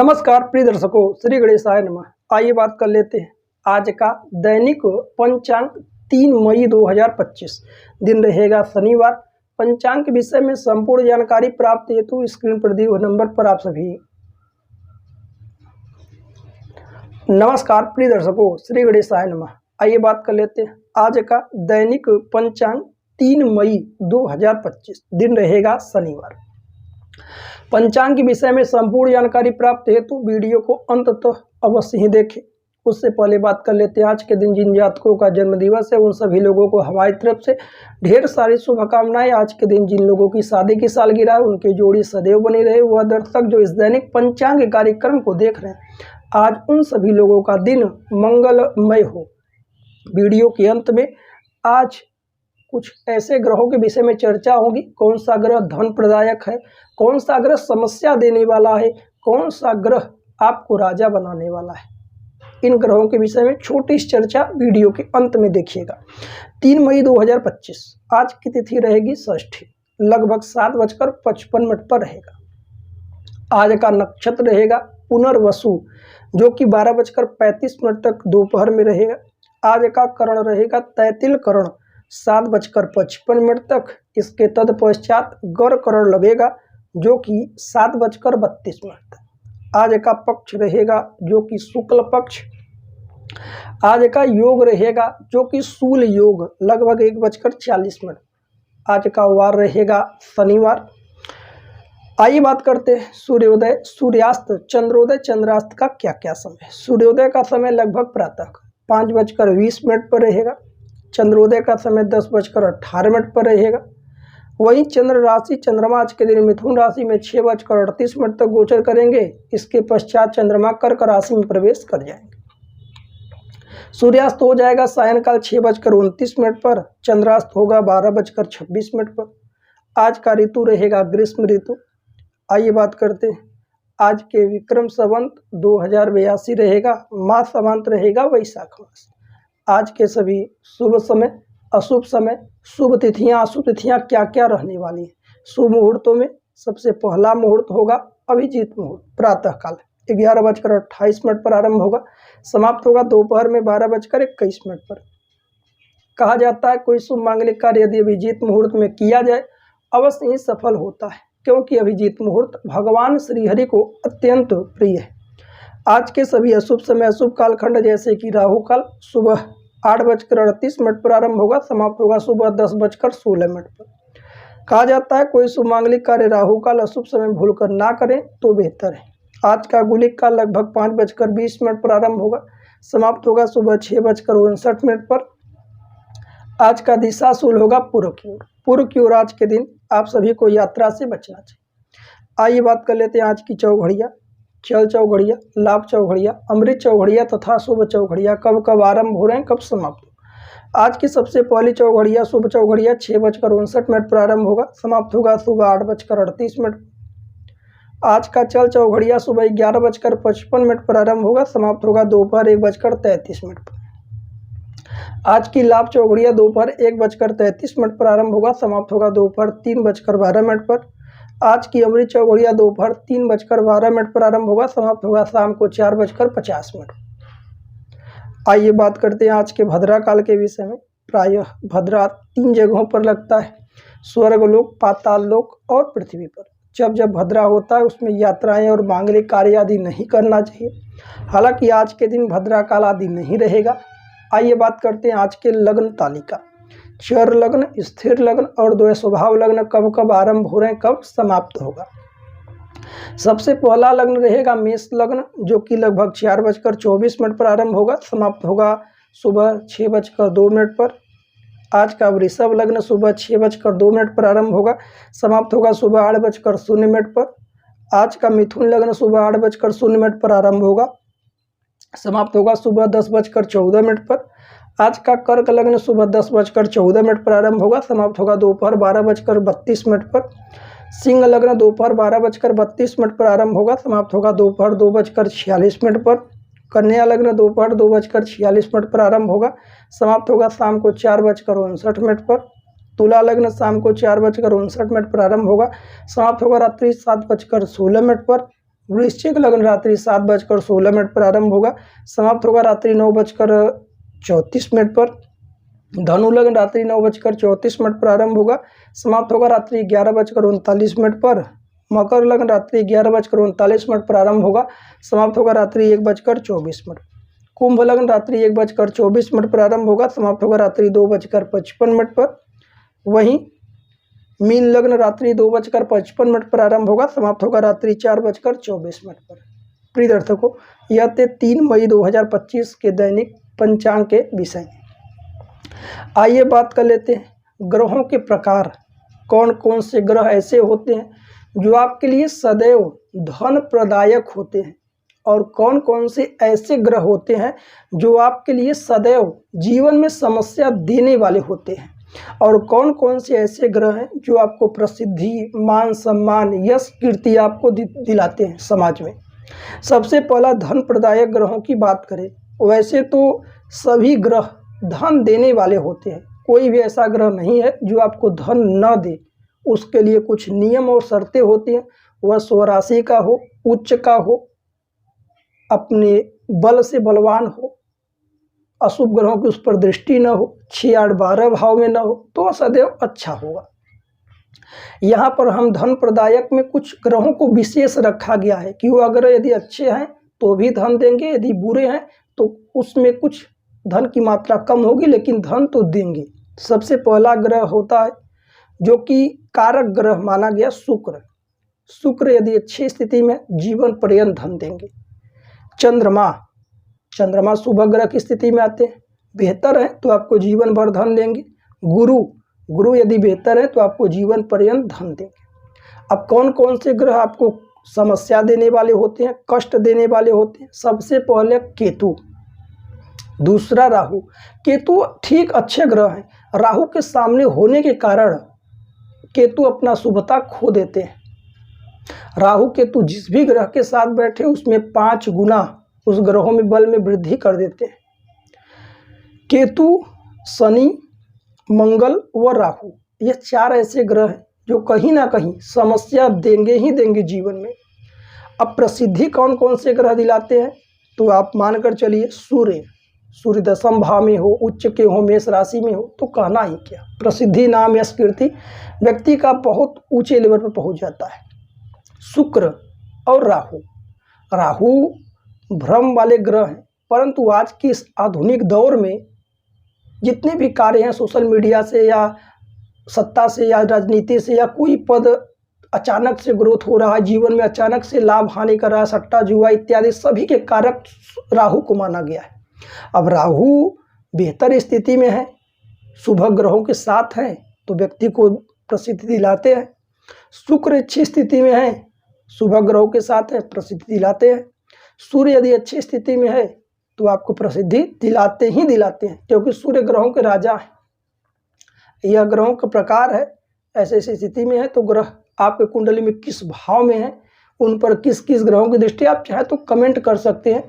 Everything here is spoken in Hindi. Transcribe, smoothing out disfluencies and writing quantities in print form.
नमस्कार प्रिय दर्शकों, श्री गणेशाय नमः। आइए बात कर लेते हैं आज का दैनिक पंचांग 3 मई 2025। दिन रहेगा शनिवार। पंचांग के विषय में संपूर्ण जानकारी प्राप्त हेतु स्क्रीन पर दिए हुए नंबर पर आप सभी नमस्कार प्रिय दर्शकों, श्री गणेशाय नमः। आइए बात कर लेते हैं आज का दैनिक पंचांग 3 मई 2025। दिन रहेगा शनिवार। पंचांग के विषय में संपूर्ण जानकारी प्राप्त हेतु वीडियो को अंत तक अवश्य ही देखें। उससे पहले बात कर लेते हैं आज के दिन जिन जातकों का जन्मदिवस है उन सभी लोगों को हमारी तरफ से ढेर सारी शुभकामनाएं। आज के दिन जिन लोगों की शादी की सालगिरह है उनकी जोड़ी सदैव बनी रहे। वह दर्शक जो इस दैनिक पंचांग कार्यक्रम को देख रहे हैं आज उन सभी लोगों का दिन मंगलमय हो। वीडियो के अंत में आज कुछ ऐसे ग्रहों के विषय में चर्चा होगी। कौन सा ग्रह धन प्रदायक है, कौन सा ग्रह समस्या देने वाला है, कौन सा ग्रह आपको राजा बनाने वाला है, इन ग्रहों के विषय में छोटी चर्चा वीडियो के अंत में देखिएगा। 3 मई 2025 आज की तिथि रहेगी षष्ठी, लगभग 7:55 पर रहेगा। आज का नक्षत्र रहेगा पुनर्वसु जो कि 12:35 तक दोपहर में रहेगा। आज का करण रहेगा तैतिल करण 7:55 तक। इसके तत्पश्चात गर करण लगेगा जो कि 7:32 तक। आज का पक्ष रहेगा जो कि शुक्ल पक्ष। आज का योग रहेगा जो कि शूल योग लगभग 1:40। आज का वार रहेगा शनिवार। आइए बात करते हैं सूर्योदय सूर्यास्त चंद्रोदय चंद्रास्त का क्या क्या समय। सूर्योदय का समय लगभग प्रातः 5:20 पर रहेगा। चंद्रोदय का समय 10:18 पर रहेगा। वहीं चंद्र राशि चंद्रमा आज के दिन मिथुन राशि में 6:38 तक गोचर करेंगे। इसके पश्चात चंद्रमा कर्क राशि में प्रवेश कर जाएंगे। सूर्यास्त हो जाएगा सायंकाल 6:29 पर। चंद्रास्त होगा 12:26 पर। आज का ऋतु रहेगा ग्रीष्म ऋतु। आइए बात करते हैं आज के विक्रम संवत 2082 रहेगा। मास संवत रहेगा वैशाख मास। आज के सभी शुभ समय अशुभ समय शुभ तिथियां अशुभ तिथियां क्या क्या रहने वाली हैं। शुभ मुहूर्तों में सबसे पहला मुहूर्त होगा अभिजीत मुहूर्त, प्रातःकाल 11:28 पर आरंभ होगा, समाप्त होगा दोपहर में 12:21 पर। कहा जाता है कोई शुभ मांगलिक कार्य यदि अभिजीत मुहूर्त में किया जाए अवश्य ही सफल होता है, क्योंकि अभिजीत मुहूर्त भगवान श्रीहरि को अत्यंत प्रिय है। आज के सभी अशुभ समय अशुभ कालखंड जैसे कि राहु काल सुबह 8:38 पर आरंभ होगा, समाप्त होगा सुबह 10:16 पर। कहा जाता है कोई शुभ मांगलिक कार्य राहु काल अशुभ समय भूलकर ना करें तो बेहतर है। आज का गुलिक काल लगभग 5:20 पर आरंभ होगा, समाप्त होगा सुबह 6:59 पर। आज का दिशा शूल होगा पूर्व की ओर। पूर्व की ओर आज के दिन आप सभी को यात्रा से बचना चाहिए। आइए बात कर लेते हैं आज की चौघड़िया। चल चौघड़िया, लाभ चौघड़िया, अमृत चौघड़िया तथा शुभ चौघड़िया कब कब आरंभ हो रहे हैं, कब समाप्त हो। आज की सबसे पहली चौघड़िया शुभ चौघड़िया 6:59 पर आरंभ होगा, समाप्त होगा सुबह 8:38। आज का चल चौघड़िया सुबह 11:55 पर आरंभ होगा, समाप्त होगा दोपहर 1:33 पर। आज की लाभ चौघड़िया दोपहर 1:33 पर आरंभ होगा, समाप्त होगा दोपहर 3:12 पर। आज की अमृत चौघड़िया दोपहर 3:12 पर आरंभ होगा, समाप्त होगा शाम को 4:50। आइए बात करते हैं आज के भद्रा काल के विषय में। प्रायः भद्रा 3 जगहों पर लगता है, स्वर्गलोक, पाताल लोक और पृथ्वी पर। जब जब भद्रा होता है उसमें यात्राएं और मांगलिक कार्य आदि नहीं करना चाहिए। हालांकि आज के दिन भद्रा काल आदि नहीं रहेगा। आइए बात करते हैं आज के लग्न तालिका। चर लग्न, स्थिर लग्न और द्वय स्वभाव लग्न कब कब आरंभ हो रहे हैं, कब समाप्त होगा। सबसे पहला लग्न रहेगा मेष लग्न जो कि लगभग 4:24 पर आरंभ होगा, समाप्त होगा सुबह 6:02 पर। आज का वृषभ लग्न सुबह 6:02 पर आरंभ होगा, समाप्त होगा सुबह 8:00 पर। आज का मिथुन लग्न सुबह 8:00 पर आरंभ होगा, समाप्त होगा सुबह 10:14 पर। आज का कर्क लग्न सुबह 10:14 पर आरंभ होगा, समाप्त होगा दोपहर 12:32 पर। सिंह लग्न दोपहर 12:32 पर आरंभ होगा, समाप्त होगा दोपहर 2:46 पर। कन्या लग्न दोपहर 2:46 पर आरंभ होगा, समाप्त होगा शाम को 4:59 पर। तुला लग्न शाम को 4:59 पर आरंभ होगा, समाप्त होगा रात्रि 7:16 पर। वृश्चिक लग्न रात्रि 7:16 पर आरंभ होगा, समाप्त होगा रात्रि 9:34 पर। धनु लग्न रात्रि 9:34 पर आरंभ होगा, समाप्त होगा रात्रि 11:39 पर। मकर लग्न रात्रि 11:39 पर आरंभ होगा, समाप्त होगा रात्रि 1:24। कुंभ लग्न रात्रि 1:24 पर आरंभ होगा, समाप्त होगा रात्रि 2:55 पर। वहीं मीन लग्न रात्रि 2:55 पर आरंभ होगा, समाप्त होगा रात्रि 4:24 पर। प्रिय दर्शकों, यह थे 3 मई 2025 के दैनिक पंचांग के विषय। आइए बात कर लेते हैं ग्रहों के प्रकार। कौन कौन से ग्रह ऐसे होते हैं जो आपके लिए सदैव धन प्रदायक होते हैं, और कौन कौन से ऐसे ग्रह होते हैं जो आपके लिए सदैव जीवन में समस्या देने वाले होते हैं, और कौन कौन से ऐसे ग्रह हैं जो आपको प्रसिद्धि, मान सम्मान, यश, कीर्ति आपको दिलाते हैं समाज में। सबसे पहला धन प्रदायक ग्रहों की बात करें, वैसे तो सभी ग्रह धन देने वाले होते हैं, कोई भी ऐसा ग्रह नहीं है जो आपको धन न दे। उसके लिए कुछ नियम और शर्तें होती हैं, वह स्वराशि का हो, उच्च का हो, अपने बल से बलवान हो, अशुभ ग्रहों की उस पर दृष्टि न हो, 6, 8, 12 भाव में न हो, तो सदैव अच्छा होगा। यहाँ पर हम धन प्रदायक में कुछ ग्रहों को विशेष रखा गया है कि वह ग्रह यदि अच्छे हैं तो भी धन देंगे, यदि बुरे हैं तो उसमें कुछ धन की मात्रा कम होगी, लेकिन धन तो देंगे। सबसे पहला ग्रह होता है जो कि कारक ग्रह माना गया, शुक्र। शुक्र यदि अच्छी स्थिति में जीवन पर्यंत धन देंगे। चंद्रमा शुभ ग्रह की स्थिति में आते हैं, बेहतर है तो आपको जीवन भर धन देंगे। गुरु यदि बेहतर है तो आपको जीवन पर्यंत धन देंगे। अब कौन कौन से ग्रह आपको समस्या देने वाले होते हैं, कष्ट देने वाले होते हैं? सबसे पहले केतु, दूसरा राहु। केतु ठीक अच्छे ग्रह हैं, राहु के सामने होने के कारण केतु अपना शुभता खो देते हैं। राहु केतु जिस भी ग्रह के साथ बैठे उसमें 5 गुना उस ग्रहों में बल में वृद्धि कर देते हैं। केतु, शनि, मंगल व राहु, ये 4 ऐसे ग्रह हैं जो कहीं ना कहीं समस्या देंगे ही देंगे जीवन में। अब प्रसिद्धि कौन कौन से ग्रह दिलाते हैं, तो आप मानकर चलिए सूर्य 10वें भाव में हो, उच्च के हो, मेष राशि में हो, तो कहना ही क्या। प्रसिद्धि, नाम, यश, कीर्ति व्यक्ति का बहुत ऊंचे लेवल पर पहुंच जाता है। शुक्र और राहु भ्रम वाले ग्रह हैं, परंतु आज के इस आधुनिक दौर में जितने भी कार्य हैं सोशल मीडिया से या सत्ता से या राजनीति से या कोई पद अचानक से ग्रोथ हो रहा है, जीवन में अचानक से लाभ हानि कर रहा है, सट्टा जुआ इत्यादि सभी के कारक राहु को माना गया है। अब राहु बेहतर स्थिति में है, शुभ ग्रहों के साथ हैं तो व्यक्ति को प्रसिद्धि दिलाते हैं। शुक्र अच्छी स्थिति में है, शुभ ग्रहों के साथ है, प्रसिद्धि दिलाते हैं। सूर्य यदि अच्छी स्थिति में है तो आपको प्रसिद्धि दिलाते ही दिलाते हैं, क्योंकि सूर्य ग्रहों के राजा है। यह ग्रहों का प्रकार है। ऐसे स्थिति में है तो ग्रह आपके कुंडली में किस भाव में है, उन पर किस किस ग्रहों की दृष्टि, आप चाहे तो कमेंट कर सकते हैं।